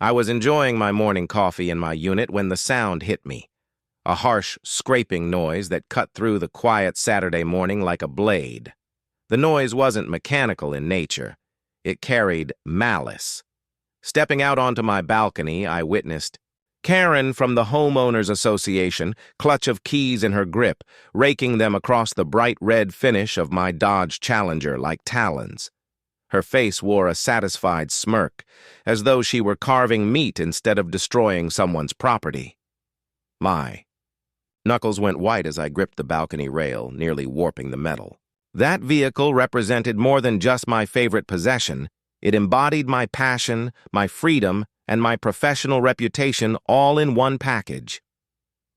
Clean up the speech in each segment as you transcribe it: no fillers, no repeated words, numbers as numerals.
I was enjoying my morning coffee in my unit when the sound hit me. A harsh, scraping noise that cut through the quiet Saturday morning like a blade. The noise wasn't mechanical in nature. It carried malice. Stepping out onto my balcony, I witnessed Karen from the Homeowners Association, clutch of keys in her grip, raking them across the bright red finish of my Dodge Challenger like talons. Her face wore a satisfied smirk, as though she were carving meat instead of destroying someone's property. My knuckles went white as I gripped the balcony rail, nearly warping the metal. That vehicle represented more than just my favorite possession. It embodied my passion, my freedom, and my professional reputation all in one package.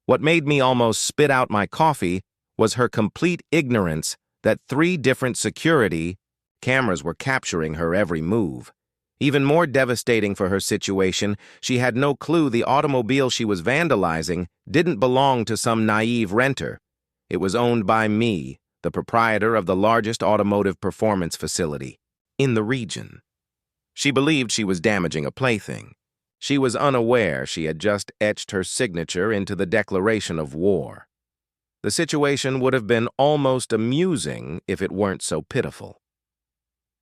What made me almost spit out my coffee was her complete ignorance that 3 different security cameras were capturing her every move. Even more devastating for her situation, she had no clue the automobile she was vandalizing didn't belong to some naive renter. It was owned by me, the proprietor of the largest automotive performance facility in the region. She believed she was damaging a plaything. She was unaware she had just etched her signature into the declaration of war. The situation would have been almost amusing if it weren't so pitiful.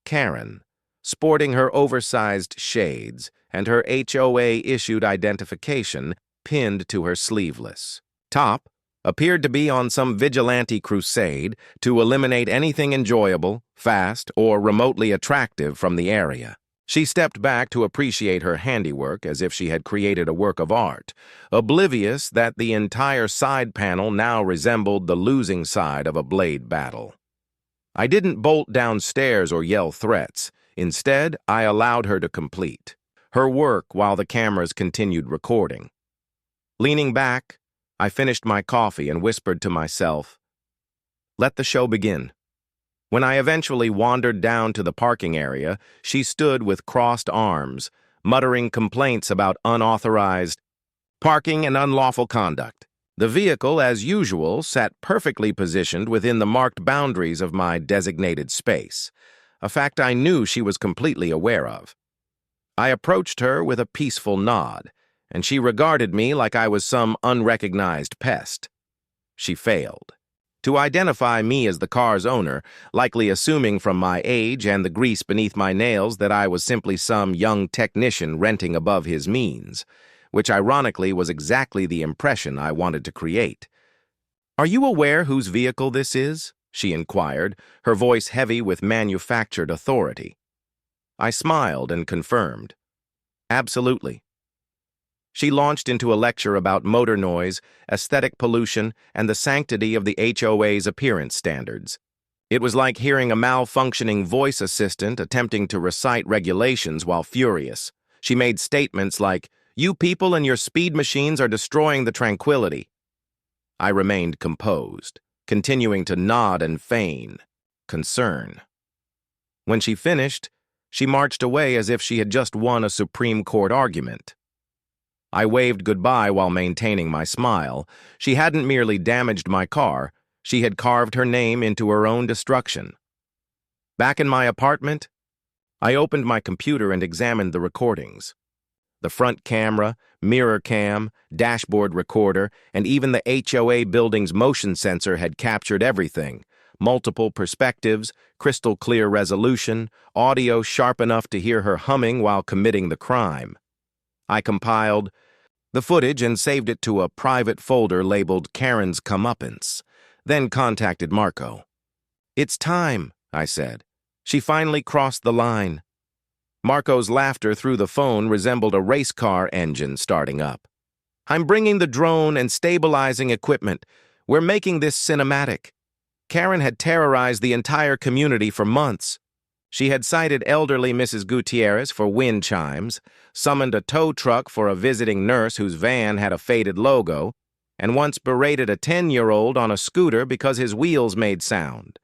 Karen, sporting her oversized shades and her HOA-issued identification pinned to her sleeveless top, appeared to be on some vigilante crusade to eliminate anything enjoyable, fast, or remotely attractive from the area. She stepped back to appreciate her handiwork as if she had created a work of art, oblivious that the entire side panel now resembled the losing side of a blade battle. I didn't bolt downstairs or yell threats. Instead, I allowed her to complete her work while the cameras continued recording. Leaning back, I finished my coffee and whispered to myself, "Let the show begin." When I eventually wandered down to the parking area, she stood with crossed arms, muttering complaints about unauthorized parking and unlawful conduct. The vehicle, as usual, sat perfectly positioned within the marked boundaries of my designated space, a fact I knew she was completely aware of. I approached her with a peaceful nod, and she regarded me like I was some unrecognized pest. She failed to identify me as the car's owner, likely assuming from my age and the grease beneath my nails that I was simply some young technician renting above his means, which ironically was exactly the impression I wanted to create. "Are you aware whose vehicle this is?" she inquired, her voice heavy with manufactured authority. I smiled and confirmed. "Absolutely." She launched into a lecture about motor noise, aesthetic pollution, and the sanctity of the HOA's appearance standards. It was like hearing a malfunctioning voice assistant attempting to recite regulations while furious. She made statements like, "You people and your speed machines are destroying the tranquility." I remained composed, continuing to nod and feign concern. When she finished, she marched away as if she had just won a Supreme Court argument. I waved goodbye while maintaining my smile. She hadn't merely damaged my car, she had carved her name into her own destruction. Back in my apartment, I opened my computer and examined the recordings. The front camera, mirror cam, dashboard recorder, and even the HOA building's motion sensor had captured everything. Multiple perspectives, crystal clear resolution, audio sharp enough to hear her humming while committing the crime. I compiled the footage and saved it to a private folder labeled Karen's Comeuppance, then contacted Marco. "It's time," I said. She finally crossed the line. Marco's laughter through the phone resembled a race car engine starting up. "I'm bringing the drone and stabilizing equipment. We're making this cinematic." Karen had terrorized the entire community for months. She had cited elderly Mrs. Gutierrez for wind chimes, summoned a tow truck for a visiting nurse whose van had a faded logo, and once berated a 10-year-old on a scooter because his wheels made sound.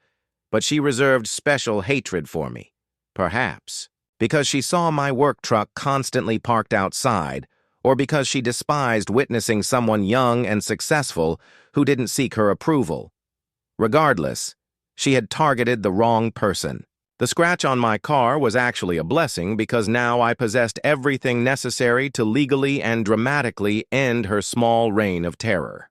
But she reserved special hatred for me, perhaps because she saw my work truck constantly parked outside, or because she despised witnessing someone young and successful who didn't seek her approval. Regardless, she had targeted the wrong person. The scratch on my car was actually a blessing because now I possessed everything necessary to legally and dramatically end her small reign of terror.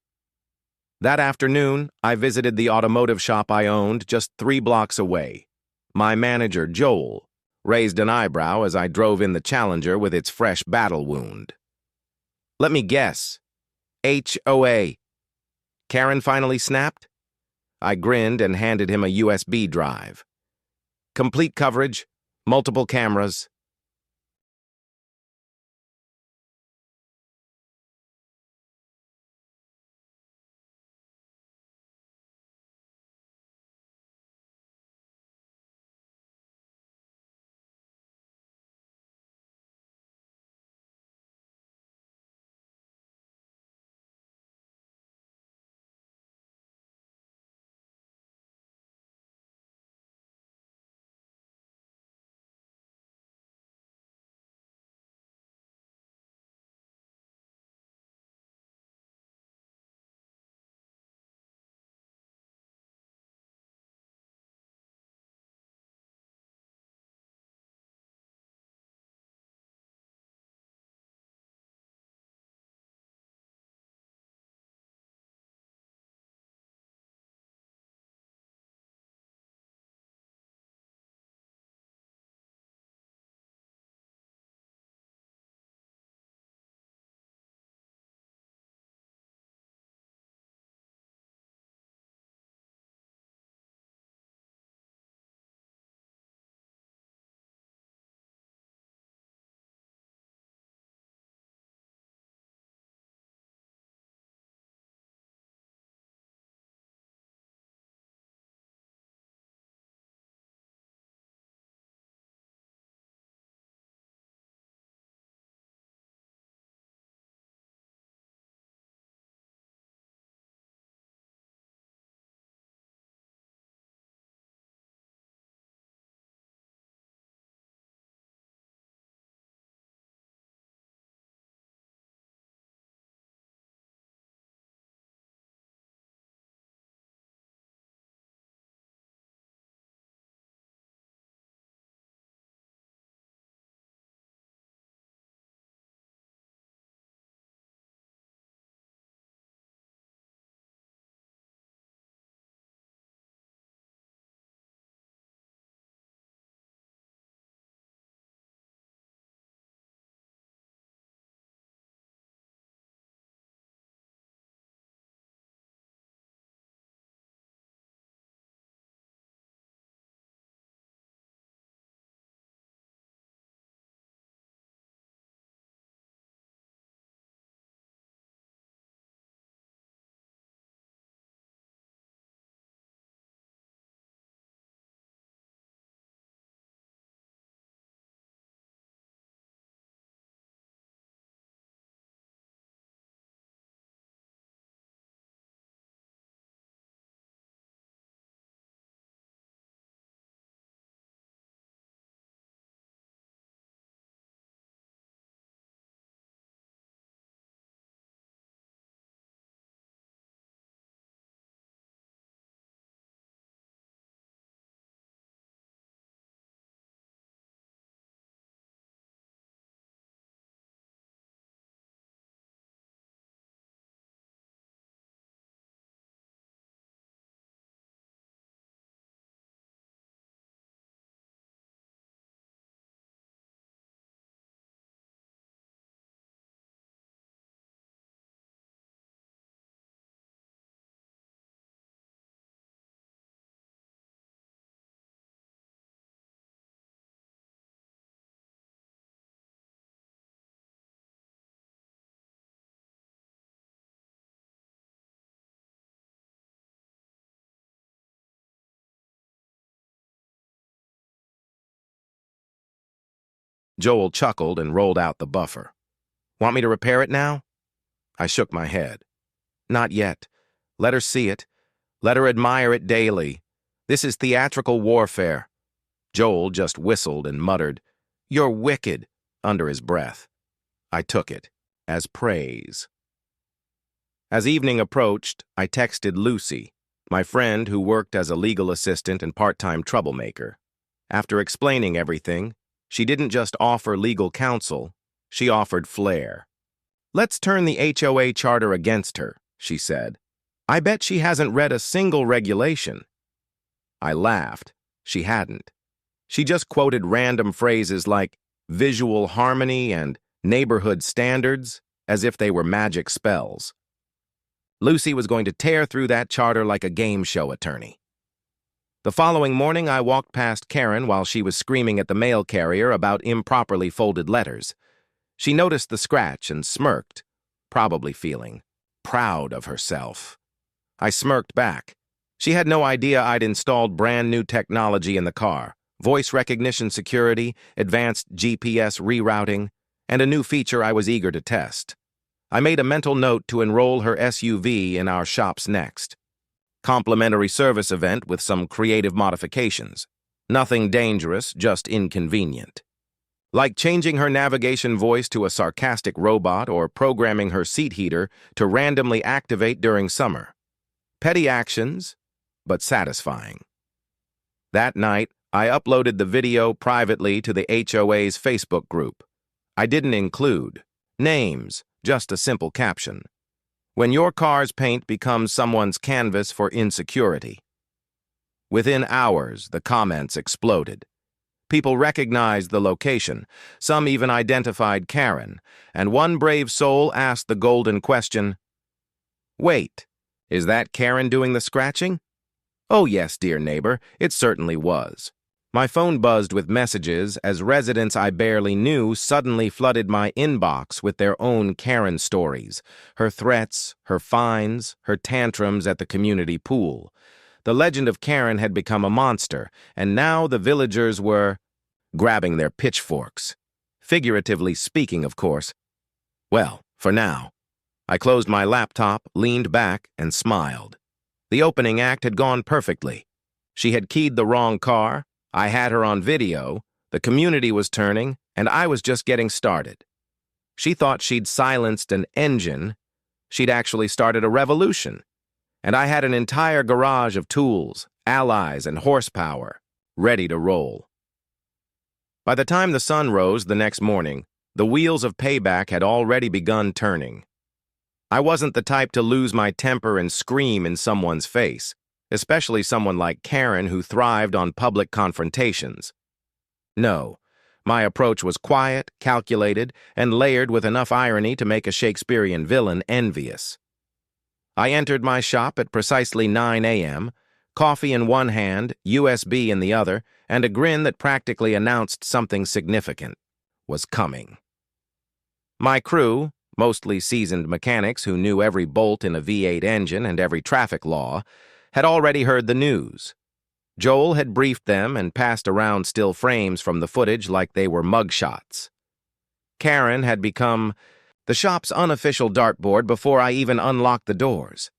That afternoon, I visited the automotive shop I owned just 3 blocks away. My manager, Joel, raised an eyebrow as I drove in the Challenger with its fresh battle wound. Let me guess. HOA. Karen finally snapped? I grinned and handed him a USB drive. Complete coverage, multiple cameras. Joel chuckled and rolled out the buffer. Want me to repair it now? I shook my head. Not yet. Let her see it. Let her admire it daily. This is theatrical warfare. Joel just whistled and muttered, "You're wicked," under his breath. I took it as praise. As evening approached, I texted Lucy, my friend who worked as a legal assistant and part-time troublemaker. After explaining everything, she didn't just offer legal counsel, she offered flair. "Let's turn the HOA charter against her," she said. "I bet she hasn't read a single regulation." I laughed. She hadn't. She just quoted random phrases like visual harmony and neighborhood standards as if they were magic spells. Lucy was going to tear through that charter like a game show attorney. The following morning, I walked past Karen while she was screaming at the mail carrier about improperly folded letters. She noticed the scratch and smirked, probably feeling proud of herself. I smirked back. She had no idea I'd installed brand new technology in the car: voice recognition security, advanced GPS rerouting, and a new feature I was eager to test. I made a mental note to enroll her SUV in our shops next. Complimentary service event with some creative modifications. Nothing dangerous, just inconvenient. Like changing her navigation voice to a sarcastic robot or programming her seat heater to randomly activate during summer. Petty actions, but satisfying. That night, I uploaded the video privately to the HOA's Facebook group. I didn't include names, just a simple caption: "When your car's paint becomes someone's canvas for insecurity." Within hours, the comments exploded. People recognized the location, some even identified Karen, and one brave soul asked the golden question, "Wait, is that Karen doing the scratching?" "Oh yes, dear neighbor, it certainly was." My phone buzzed with messages as residents I barely knew suddenly flooded my inbox with their own Karen stories, her threats, her fines, her tantrums at the community pool. The legend of Karen had become a monster, and now the villagers were grabbing their pitchforks. Figuratively speaking, of course. Well, for now. I closed my laptop, leaned back, and smiled. The opening act had gone perfectly. She had keyed the wrong car, I had her on video, the community was turning, and I was just getting started. She thought she'd silenced an engine. She'd actually started a revolution. And I had an entire garage of tools, allies, and horsepower, ready to roll. By the time the sun rose the next morning, the wheels of payback had already begun turning. I wasn't the type to lose my temper and scream in someone's face, especially someone like Karen who thrived on public confrontations. No, my approach was quiet, calculated, and layered with enough irony to make a Shakespearean villain envious. I entered my shop at precisely 9 a.m., coffee in one hand, USB in the other, and a grin that practically announced something significant was coming. My crew, mostly seasoned mechanics who knew every bolt in a V8 engine and every traffic law, had already heard the news. Joel had briefed them and passed around still frames from the footage like they were mugshots. Karen had become the shop's unofficial dartboard before I even unlocked the doors.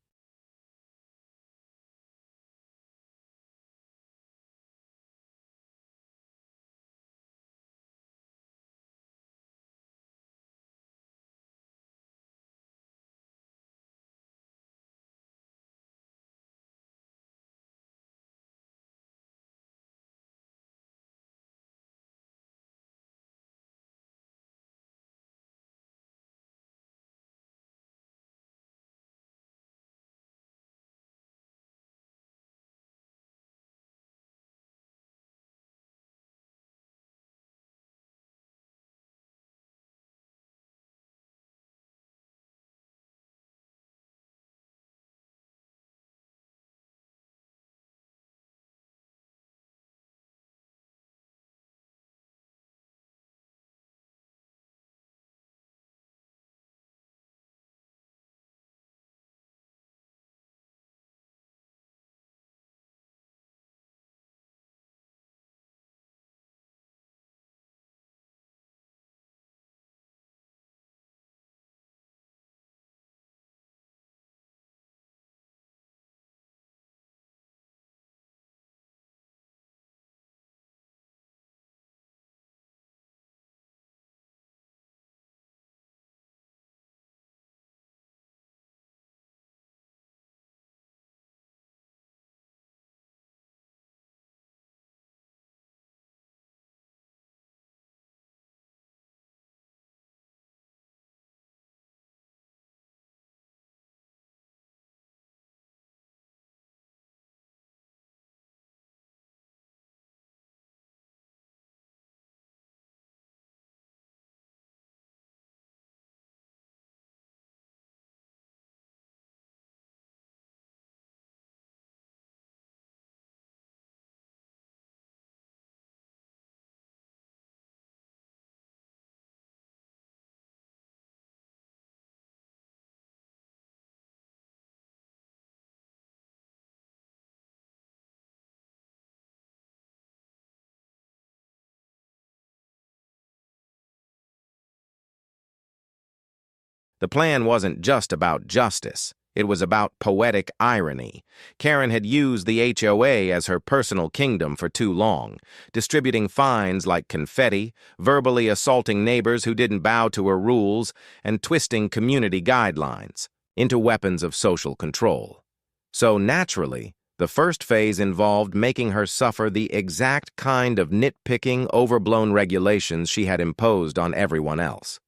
The plan wasn't just about justice. It was about poetic irony. Karen had used the HOA as her personal kingdom for too long, distributing fines like confetti, verbally assaulting neighbors who didn't bow to her rules, and twisting community guidelines into weapons of social control. So naturally, the first phase involved making her suffer the exact kind of nitpicking, overblown regulations she had imposed on everyone else.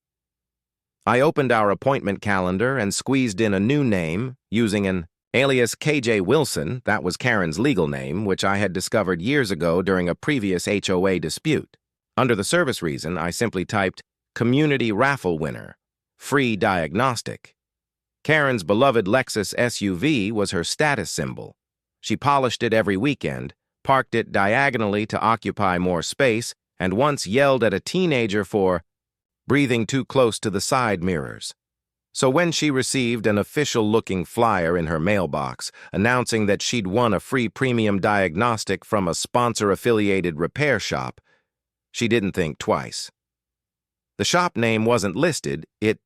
I opened our appointment calendar and squeezed in a new name using an alias KJ Wilson, that was Karen's legal name, which I had discovered years ago during a previous HOA dispute. Under the service reason, I simply typed Community Raffle Winner, Free Diagnostic. Karen's beloved Lexus SUV was her status symbol. She polished it every weekend, parked it diagonally to occupy more space, and once yelled at a teenager for breathing too close to the side mirrors. So when she received an official-looking flyer in her mailbox announcing that she'd won a free premium diagnostic from a sponsor-affiliated repair shop, she didn't think twice. The shop name wasn't listed, it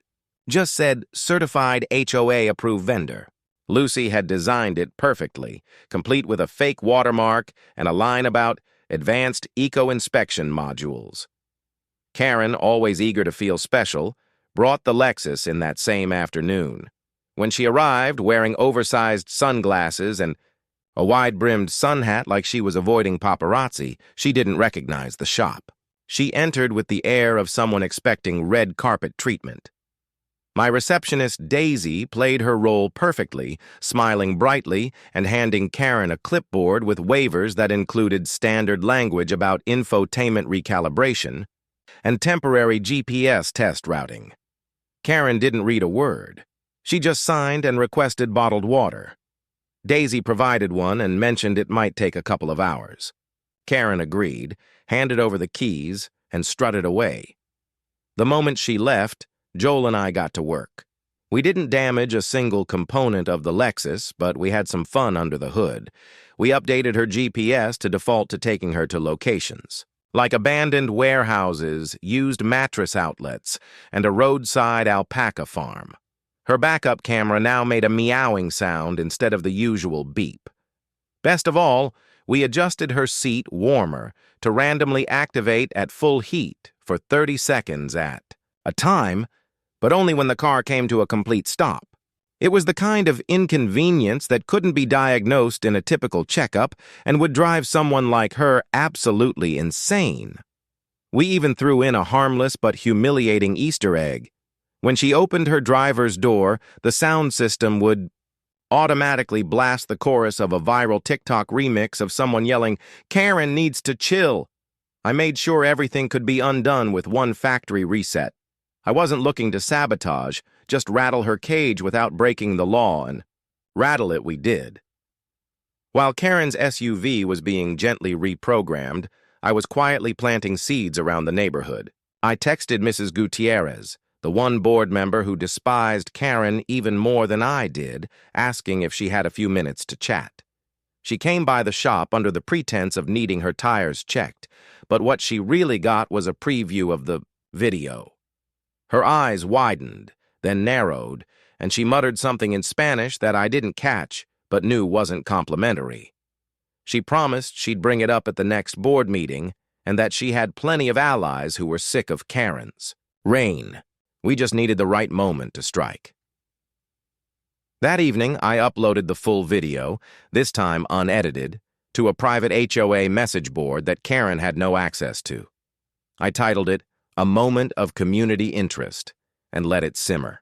just said Certified HOA-approved vendor. Lucy had designed it perfectly, complete with a fake watermark and a line about advanced eco-inspection modules. Karen, always eager to feel special, brought the Lexus in that same afternoon. When she arrived, wearing oversized sunglasses and a wide-brimmed sun hat like she was avoiding paparazzi, she didn't recognize the shop. She entered with the air of someone expecting red carpet treatment. My receptionist, Daisy, played her role perfectly, smiling brightly and handing Karen a clipboard with waivers that included standard language about infotainment recalibration and temporary GPS test routing. Karen didn't read a word. She just signed and requested bottled water. Daisy provided one and mentioned it might take a couple of hours. Karen agreed, handed over the keys, and strutted away. The moment she left, Joel and I got to work. We didn't damage a single component of the Lexus, but we had some fun under the hood. We updated her GPS to default to taking her to locations like abandoned warehouses, used mattress outlets, and a roadside alpaca farm. Her backup camera now made a meowing sound instead of the usual beep. Best of all, we adjusted her seat warmer to randomly activate at full heat for 30 seconds at a time, but only when the car came to a complete stop. It was the kind of inconvenience that couldn't be diagnosed in a typical checkup and would drive someone like her absolutely insane. We even threw in a harmless but humiliating Easter egg. When she opened her driver's door, the sound system would automatically blast the chorus of a viral TikTok remix of someone yelling, "Karen needs to chill." I made sure everything could be undone with one factory reset. I wasn't looking to sabotage, just rattle her cage without breaking the law, and rattle it we did. While Karen's SUV was being gently reprogrammed, I was quietly planting seeds around the neighborhood. I texted Mrs. Gutierrez, the one board member who despised Karen even more than I did, asking if she had a few minutes to chat. She came by the shop under the pretense of needing her tires checked, but what she really got was a preview of the video. Her eyes widened, then narrowed, and she muttered something in Spanish that I didn't catch, but knew wasn't complimentary. She promised she'd bring it up at the next board meeting, and that she had plenty of allies who were sick of Karens. Rain. We just needed the right moment to strike. That evening, I uploaded the full video, this time unedited, to a private HOA message board that Karen had no access to. I titled it, "A Moment of Community Interest," and let it simmer.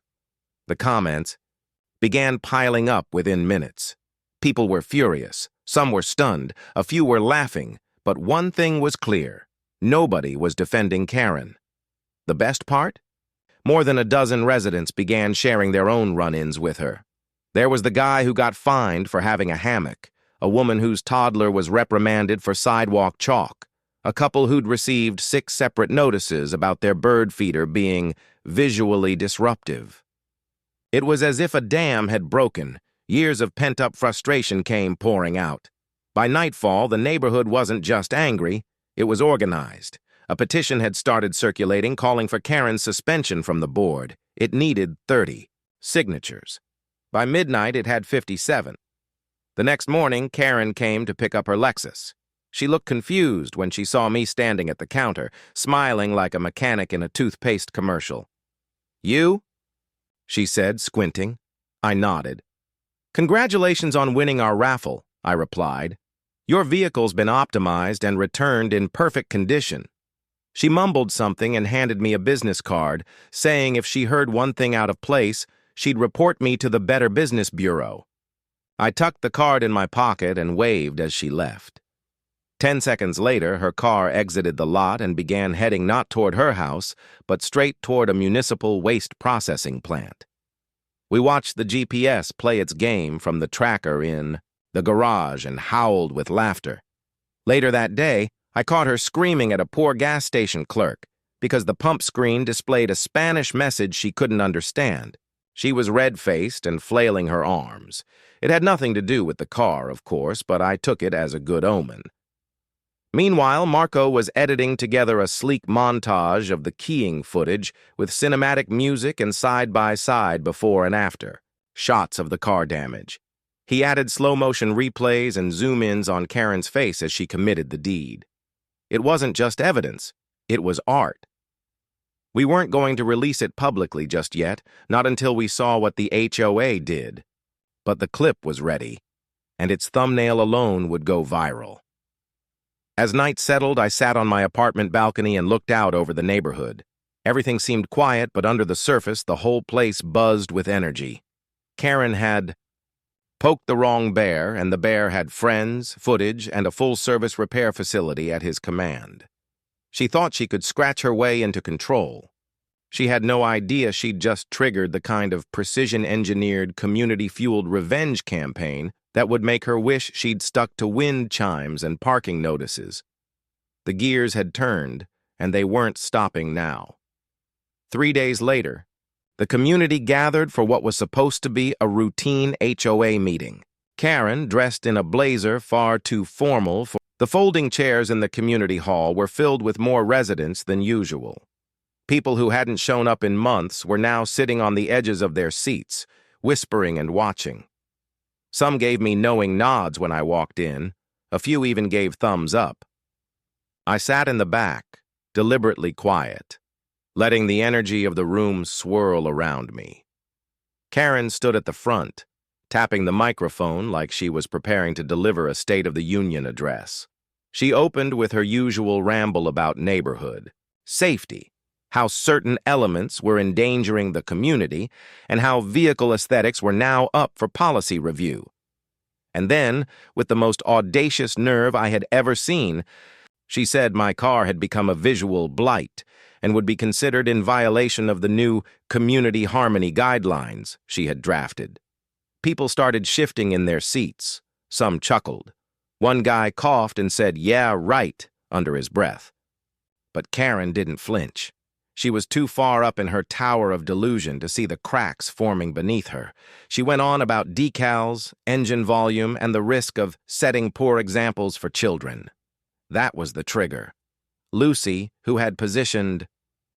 The comments began piling up within minutes. People were furious, some were stunned, a few were laughing, but one thing was clear. Nobody was defending Karen. The best part? More than a dozen residents began sharing their own run-ins with her. There was the guy who got fined for having a hammock, a woman whose toddler was reprimanded for sidewalk chalk, a couple who'd received 6 separate notices about their bird feeder being visually disruptive. It was as if a dam had broken. Years of pent-up frustration came pouring out. By nightfall, the neighborhood wasn't just angry, it was organized. A petition had started circulating calling for Karen's suspension from the board. It needed 30 signatures. By midnight, it had 57. The next morning, Karen came to pick up her Lexus. She looked confused when she saw me standing at the counter, smiling like a mechanic in a toothpaste commercial. "You?" she said, squinting. I nodded. "Congratulations on winning our raffle," I replied. "Your vehicle's been optimized and returned in perfect condition." She mumbled something and handed me a business card, saying if she heard one thing out of place, she'd report me to the Better Business Bureau. I tucked the card in my pocket and waved as she left. 10 seconds later, her car exited the lot and began heading not toward her house, but straight toward a municipal waste processing plant. We watched the GPS play its game from the tracker in the garage and howled with laughter. Later that day, I caught her screaming at a poor gas station clerk because the pump screen displayed a Spanish message she couldn't understand. She was red-faced and flailing her arms. It had nothing to do with the car, of course, but I took it as a good omen. Meanwhile, Marco was editing together a sleek montage of the keying footage with cinematic music and side-by-side before and after, shots of the car damage. He added slow-motion replays and zoom-ins on Karen's face as she committed the deed. It wasn't just evidence, it was art. We weren't going to release it publicly just yet, not until we saw what the HOA did. But the clip was ready, and its thumbnail alone would go viral. As night settled, I sat on my apartment balcony and looked out over the neighborhood. Everything seemed quiet, but under the surface, the whole place buzzed with energy. Karen had poked the wrong bear, and the bear had friends, footage, and a full-service repair facility at his command. She thought she could scratch her way into control. She had no idea she'd just triggered the kind of precision-engineered, community-fueled revenge campaign that would make her wish she'd stuck to wind chimes and parking notices. The gears had turned, and they weren't stopping now. 3 days later, the community gathered for what was supposed to be a routine HOA meeting. Karen, dressed in a blazer far too formal for the folding chairs in the community hall, were filled with more residents than usual. People who hadn't shown up in months were now sitting on the edges of their seats, whispering and watching. Some gave me knowing nods when I walked in. A few even gave thumbs up. I sat in the back, deliberately quiet, letting the energy of the room swirl around me. Karen stood at the front, tapping the microphone like she was preparing to deliver a State of the Union address. She opened with her usual ramble about neighborhood, safety, how certain elements were endangering the community, and how vehicle aesthetics were now up for policy review. And then, with the most audacious nerve I had ever seen, she said my car had become a visual blight and would be considered in violation of the new community harmony guidelines she had drafted. People started shifting in their seats. Some chuckled. One guy coughed and said, "Yeah, right," under his breath. But Karen didn't flinch. She was too far up in her tower of delusion to see the cracks forming beneath her. She went on about decals, engine volume, and the risk of setting poor examples for children. That was the trigger. Lucy, who had positioned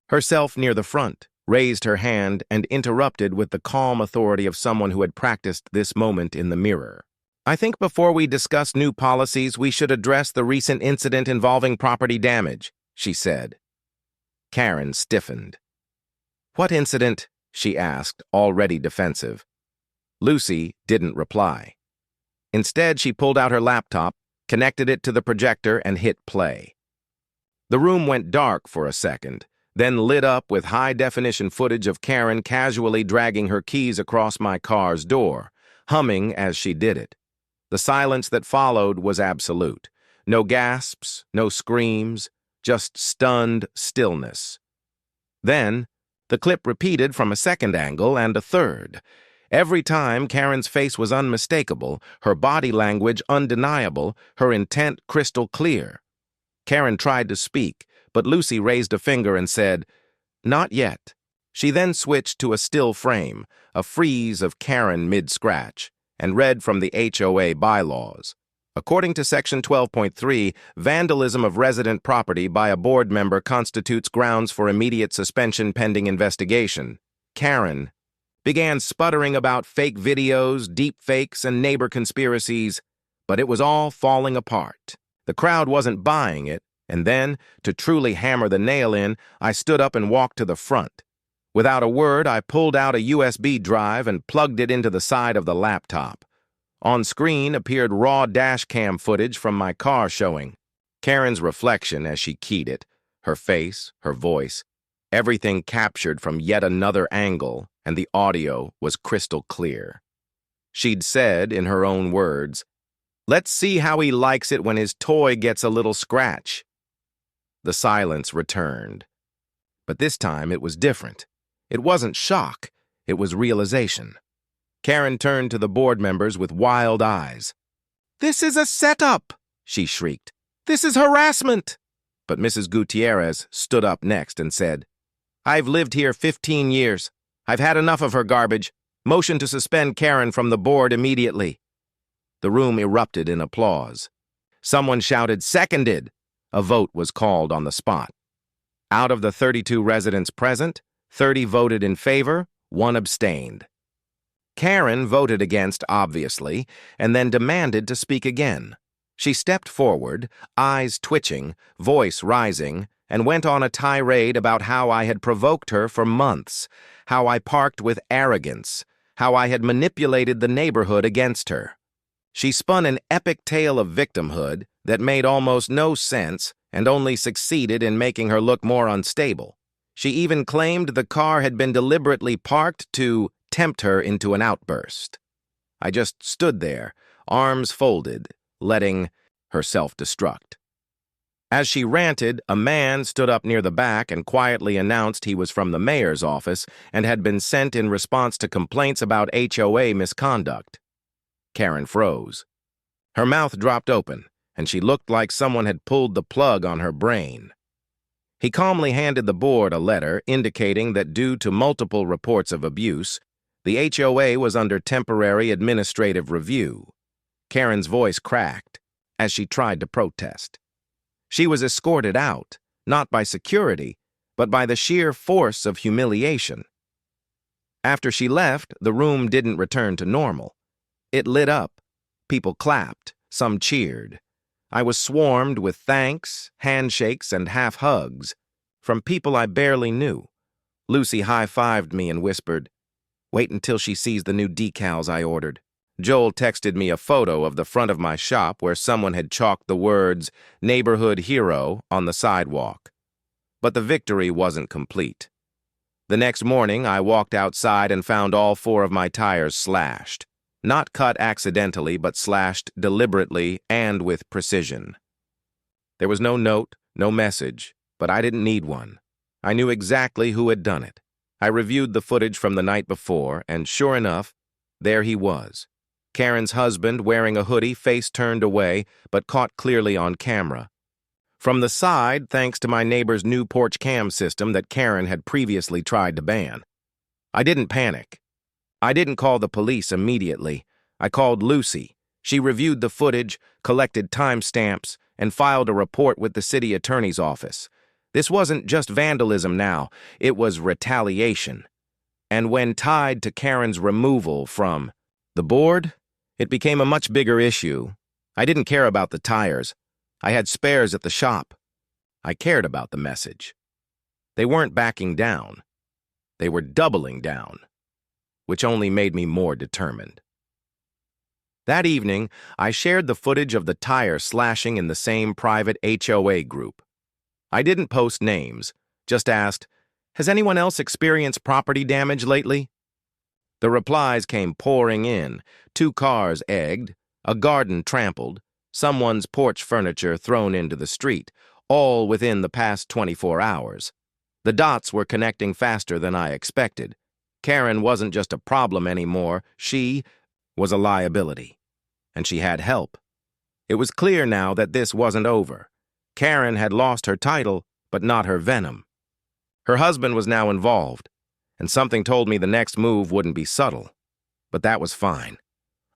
herself near the front, raised her hand and interrupted with the calm authority of someone who had practiced this moment in the mirror. "I think before we discuss new policies, we should address the recent incident involving property damage," she said. Karen stiffened. "What incident?" she asked, already defensive. Lucy didn't reply. Instead, she pulled out her laptop, connected it to the projector, and hit play. The room went dark for a second, then lit up with high-definition footage of Karen casually dragging her keys across my car's door, humming as she did it. The silence that followed was absolute. No gasps, no screams, just stunned stillness. Then, the clip repeated from a second angle and a third. Every time, Karen's face was unmistakable, her body language undeniable, her intent crystal clear. Karen tried to speak, but Lucy raised a finger and said, "Not yet." She then switched to a still frame, a freeze of Karen mid-scratch, and read from the HOA bylaws. According to Section 12.3, vandalism of resident property by a board member constitutes grounds for immediate suspension pending investigation. Karen, began sputtering about fake videos, deep fakes, and neighbor conspiracies, but it was all falling apart. The crowd wasn't buying it, and then, to truly hammer the nail in, I stood up and walked to the front. Without a word, I pulled out a USB drive and plugged it into the side of the laptop. On screen appeared raw dash cam footage from my car showing Karen's reflection as she keyed it, her face, her voice, everything captured from yet another angle, and the audio was crystal clear. She'd said, in her own words, "Let's see how he likes it when his toy gets a little scratch." The silence returned. But this time it was different. It wasn't shock, it was realization. Karen turned to the board members with wild eyes. "This is a setup!" she shrieked. "This is harassment!" But Mrs. Gutierrez stood up next and said, "I've lived here 15 years. I've had enough of her garbage. Motion to suspend Karen from the board immediately." The room erupted in applause. Someone shouted, "Seconded!" A vote was called on the spot. Out of the 32 residents present, 30 voted in favor, 1 abstained. Karen voted against, obviously, and then demanded to speak again. She stepped forward, eyes twitching, voice rising, and went on a tirade about how I had provoked her for months, how I parked with arrogance, how I had manipulated the neighborhood against her. She spun an epic tale of victimhood that made almost no sense and only succeeded in making her look more unstable. She even claimed the car had been deliberately parked to tempt her into an outburst. I just stood there, arms folded, letting her self-destruct. As she ranted, a man stood up near the back and quietly announced he was from the mayor's office and had been sent in response to complaints about HOA misconduct. Karen froze. Her mouth dropped open, and she looked like someone had pulled the plug on her brain. He calmly handed the board a letter indicating that due to multiple reports of abuse, the HOA was under temporary administrative review. Karen's voice cracked as she tried to protest. She was escorted out, not by security, but by the sheer force of humiliation. After she left, the room didn't return to normal. It lit up. People clapped. Some cheered. I was swarmed with thanks, handshakes, and half-hugs from people I barely knew. Lucy high-fived me and whispered, "Wait until she sees the new decals I ordered." Joel texted me a photo of the front of my shop where someone had chalked the words "Neighborhood Hero" on the sidewalk. But the victory wasn't complete. The next morning, I walked outside and found all 4 of my tires slashed. Not cut accidentally, but slashed deliberately and with precision. There was no note, no message, but I didn't need one. I knew exactly who had done it. I reviewed the footage from the night before, and sure enough, there he was. Karen's husband wearing a hoodie, face turned away, but caught clearly on camera. From the side, thanks to my neighbor's new porch cam system that Karen had previously tried to ban. I didn't panic. I didn't call the police immediately. I called Lucy. She reviewed the footage, collected timestamps, and filed a report with the city attorney's office. This wasn't just vandalism now, it was retaliation. And when tied to Karen's removal from the board, it became a much bigger issue. I didn't care about the tires. I had spares at the shop. I cared about the message. They weren't backing down. They were doubling down, which only made me more determined. That evening, I shared the footage of the tire slashing in the same private HOA group. I didn't post names, just asked, "Has anyone else experienced property damage lately?" The replies came pouring in, 2 cars egged, a garden trampled, someone's porch furniture thrown into the street, all within the past 24 hours. The dots were connecting faster than I expected. Karen wasn't just a problem anymore, she was a liability. And she had help. It was clear now that this wasn't over. Karen had lost her title, but not her venom. Her husband was now involved, and something told me the next move wouldn't be subtle. But that was fine.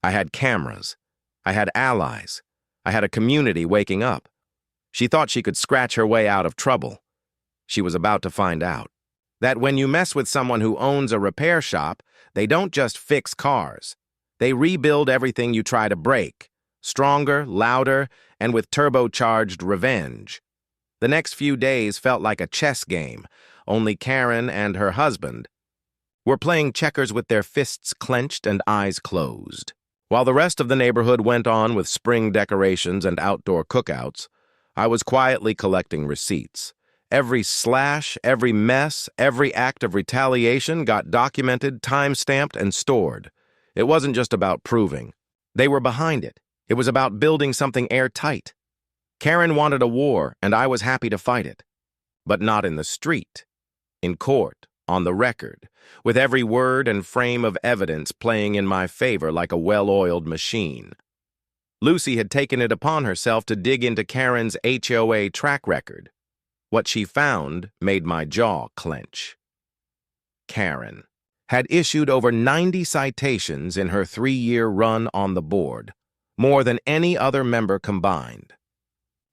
I had cameras. I had allies. I had a community waking up. She thought she could scratch her way out of trouble. She was about to find out. That when you mess with someone who owns a repair shop, they don't just fix cars. They rebuild everything you try to break, stronger, louder, and with turbocharged revenge. The next few days felt like a chess game, only Karen and her husband were playing checkers with their fists clenched and eyes closed. While the rest of the neighborhood went on with spring decorations and outdoor cookouts, I was quietly collecting receipts. Every slash, every mess, every act of retaliation got documented, time-stamped, and stored. It wasn't just about proving. They were behind it. It was about building something airtight. Karen wanted a war, and I was happy to fight it. But not in the street. In court, on the record, with every word and frame of evidence playing in my favor like a well-oiled machine. Lucy had taken it upon herself to dig into Karen's HOA track record. What she found made my jaw clench. Karen had issued over 90 citations in her 3-year run on the board, more than any other member combined.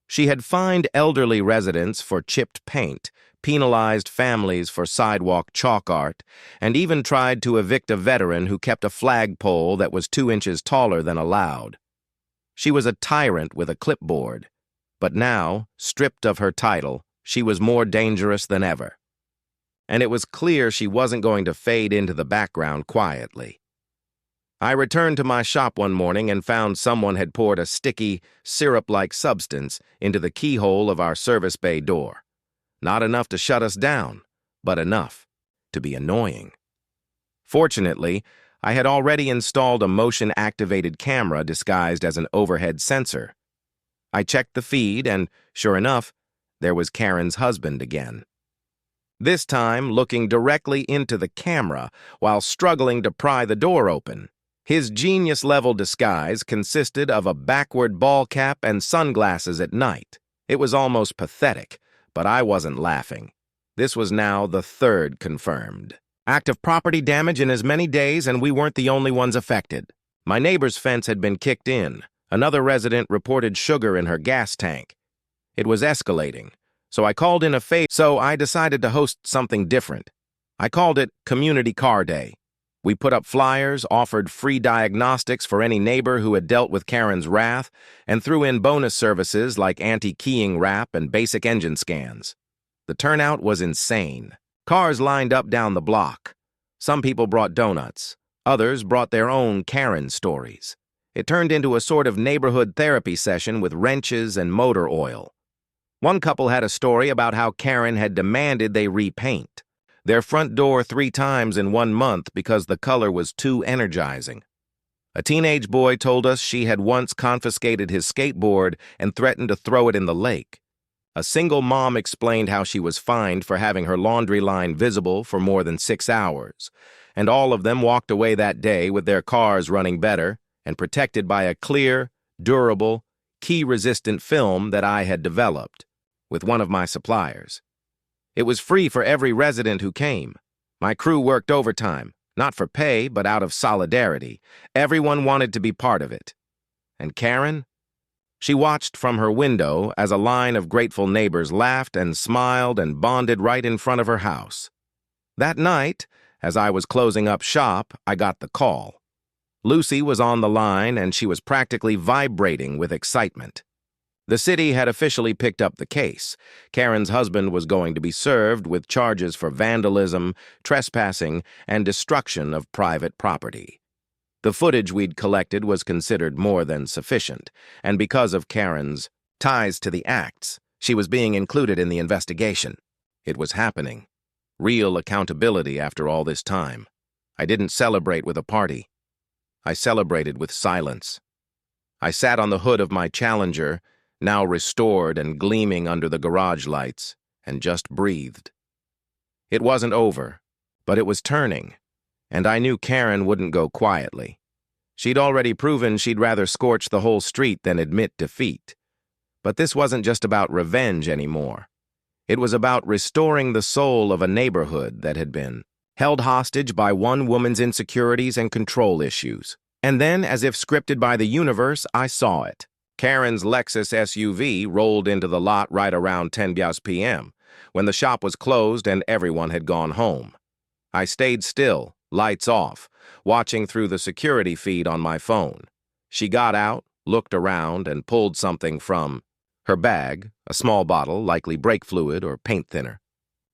She had fined elderly residents for chipped paint, penalized families for sidewalk chalk art, and even tried to evict a veteran who kept a flagpole that was 2 inches taller than allowed. She was a tyrant with a clipboard, but now, stripped of her title, she was more dangerous than ever. And it was clear she wasn't going to fade into the background quietly. I returned to my shop one morning and found someone had poured a sticky, syrup-like substance into the keyhole of our service bay door. Not enough to shut us down, but enough to be annoying. Fortunately, I had already installed a motion-activated camera disguised as an overhead sensor. I checked the feed and, sure enough, there was Karen's husband again. This time looking directly into the camera while struggling to pry the door open. His genius-level disguise consisted of a backward ball cap and sunglasses at night. It was almost pathetic, but I wasn't laughing. This was now the 3rd confirmed act of property damage in as many days, and we weren't the only ones affected. My neighbor's fence had been kicked in. Another resident reported sugar in her gas tank. It was escalating, so I called in a favor. So I decided to host something different. I called it Community Car Day. We put up flyers, offered free diagnostics for any neighbor who had dealt with Karen's wrath, and threw in bonus services like anti-keying wrap and basic engine scans. The turnout was insane. Cars lined up down the block. Some people brought donuts. Others brought their own Karen stories. It turned into a sort of neighborhood therapy session with wrenches and motor oil. One couple had a story about how Karen had demanded they repaint their front door 3 times in 1 month because the color was too energizing. A teenage boy told us she had once confiscated his skateboard and threatened to throw it in the lake. A single mom explained how she was fined for having her laundry line visible for more than 6 hours, and all of them walked away that day with their cars running better and protected by a clear, durable, key-resistant film that I had developed with one of my suppliers. It was free for every resident who came. My crew worked overtime, not for pay, but out of solidarity. Everyone wanted to be part of it. And Karen? She watched from her window as a line of grateful neighbors laughed and smiled and bonded right in front of her house. That night, as I was closing up shop, I got the call. Lucy was on the line, and she was practically vibrating with excitement. The city had officially picked up the case. Karen's husband was going to be served with charges for vandalism, trespassing, and destruction of private property. The footage we'd collected was considered more than sufficient, and because of Karen's ties to the acts, she was being included in the investigation. It was happening. Real accountability after all this time. I didn't celebrate with a party. I celebrated with silence. I sat on the hood of my Challenger, now restored and gleaming under the garage lights, and just breathed. It wasn't over, but it was turning, and I knew Karen wouldn't go quietly. She'd already proven she'd rather scorch the whole street than admit defeat. But this wasn't just about revenge anymore. It was about restoring the soul of a neighborhood that had been held hostage by one woman's insecurities and control issues. And then, as if scripted by the universe, I saw it. Karen's Lexus SUV rolled into the lot right around 10 p.m. when the shop was closed and everyone had gone home. I stayed still, lights off, watching through the security feed on my phone. She got out, looked around, and pulled something from her bag, a small bottle, likely brake fluid or paint thinner.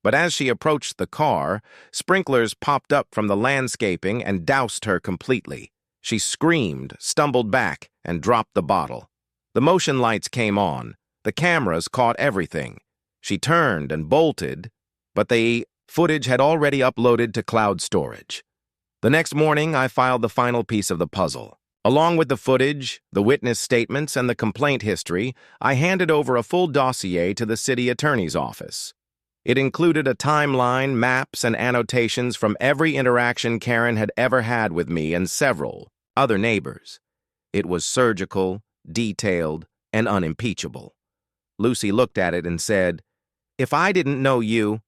But as she approached the car, sprinklers popped up from the landscaping and doused her completely. She screamed, stumbled back, and dropped the bottle. The motion lights came on. The cameras caught everything. She turned and bolted, but the footage had already uploaded to cloud storage. The next morning, I filed the final piece of the puzzle. Along with the footage, the witness statements, and the complaint history, I handed over a full dossier to the city attorney's office. It included a timeline, maps, and annotations from every interaction Karen had ever had with me and several other neighbors. It was surgical, detailed, and unimpeachable. Lucy looked at it and said, "If I didn't know you,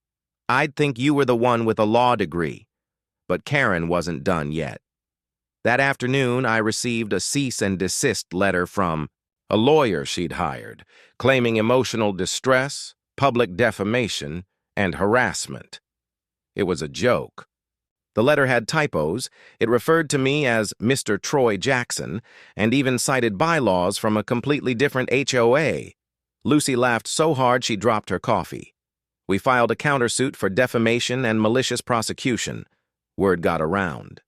I'd think you were the one with a law degree." But Karen wasn't done yet. That afternoon, I received a cease and desist letter from a lawyer she'd hired, claiming emotional distress, public defamation, and harassment. It was a joke. The letter had typos, it referred to me as Mr. Troy Jackson, and even cited bylaws from a completely different HOA. Lucy laughed so hard she dropped her coffee. We filed a countersuit for defamation and malicious prosecution. Word got around.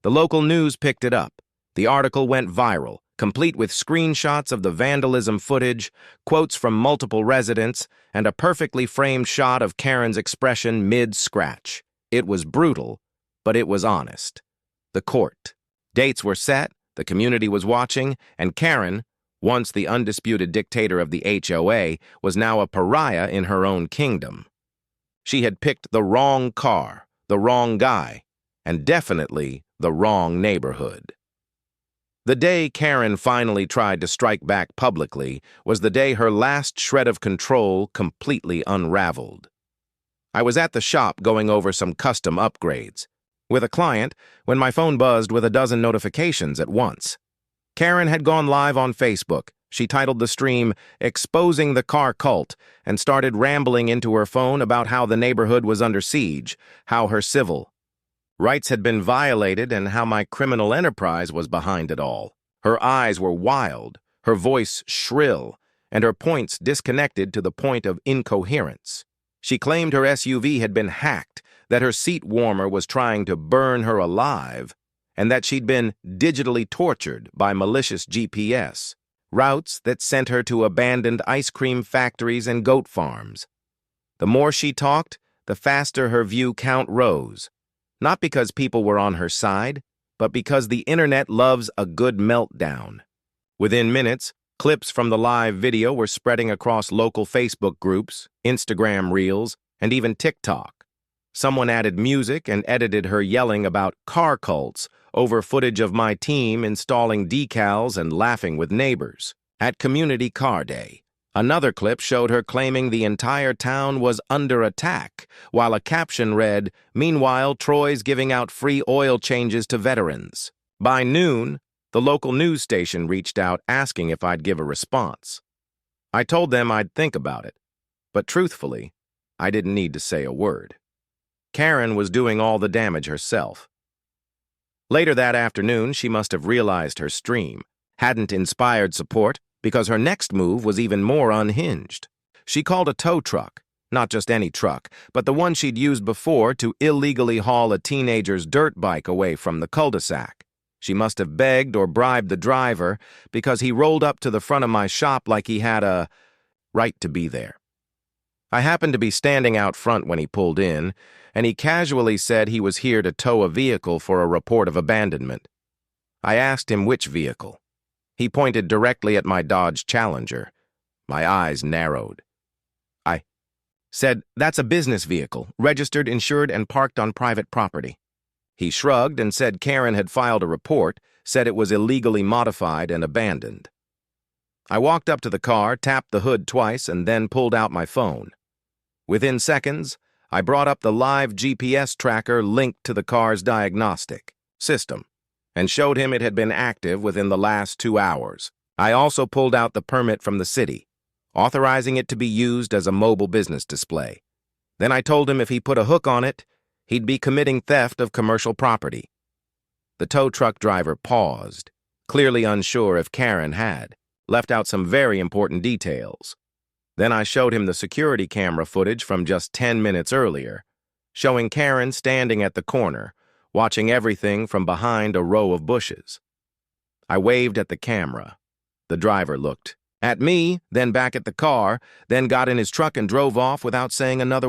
The local news picked it up. The article went viral, complete with screenshots of the vandalism footage, quotes from multiple residents, and a perfectly framed shot of Karen's expression mid-scratch. It was brutal, but it was honest. The court. Dates were set, the community was watching, and Karen, once the undisputed dictator of the HOA, was now a pariah in her own kingdom. She had picked the wrong car, the wrong guy, and definitely the wrong neighborhood. The day Karen finally tried to strike back publicly was the day her last shred of control completely unraveled. I was at the shop going over some custom upgrades with a client when my phone buzzed with a dozen notifications at once. Karen had gone live on Facebook. She titled the stream, "Exposing the Car Cult," and started rambling into her phone about how the neighborhood was under siege, how her civil rights had been violated, and how my criminal enterprise was behind it all. Her eyes were wild, her voice shrill, and her points disconnected to the point of incoherence. She claimed her SUV had been hacked, that her seat warmer was trying to burn her alive, and that she'd been digitally tortured by malicious GPS, routes that sent her to abandoned ice cream factories and goat farms. The more she talked, the faster her view count rose. Not because people were on her side, but because the internet loves a good meltdown. Within minutes, clips from the live video were spreading across local Facebook groups, Instagram Reels, and even TikTok. Someone added music and edited her yelling about car cults over footage of my team installing decals and laughing with neighbors. At Community Car Day, another clip showed her claiming the entire town was under attack, while a caption read, "Meanwhile, Troy's giving out free oil changes to veterans." By noon, the local news station reached out asking if I'd give a response. I told them I'd think about it, but truthfully, I didn't need to say a word. Karen was doing all the damage herself. Later that afternoon, she must have realized her stream hadn't inspired support, because her next move was even more unhinged. She called a tow truck, not just any truck, but the one she'd used before to illegally haul a teenager's dirt bike away from the cul-de-sac. She must have begged or bribed the driver because he rolled up to the front of my shop like he had a right to be there. I happened to be standing out front when he pulled in, and he casually said he was here to tow a vehicle for a report of abandonment. I asked him which vehicle. He pointed directly at my Dodge Challenger. My eyes narrowed. I said, "That's a business vehicle, registered, insured, and parked on private property." He shrugged and said Karen had filed a report, said it was illegally modified and abandoned. I walked up to the car, tapped the hood twice, and then pulled out my phone. Within seconds, I brought up the live GPS tracker linked to the car's diagnostic system and showed him it had been active within the last 2 hours. I also pulled out the permit from the city, authorizing it to be used as a mobile business display. Then I told him if he put a hook on it, he'd be committing theft of commercial property. The tow truck driver paused, clearly unsure if Karen had left out some very important details. Then I showed him the security camera footage from just 10 minutes earlier, showing Karen standing at the corner, watching everything from behind a row of bushes. I waved at the camera. The driver looked at me, then back at the car, then got in his truck and drove off without saying another word.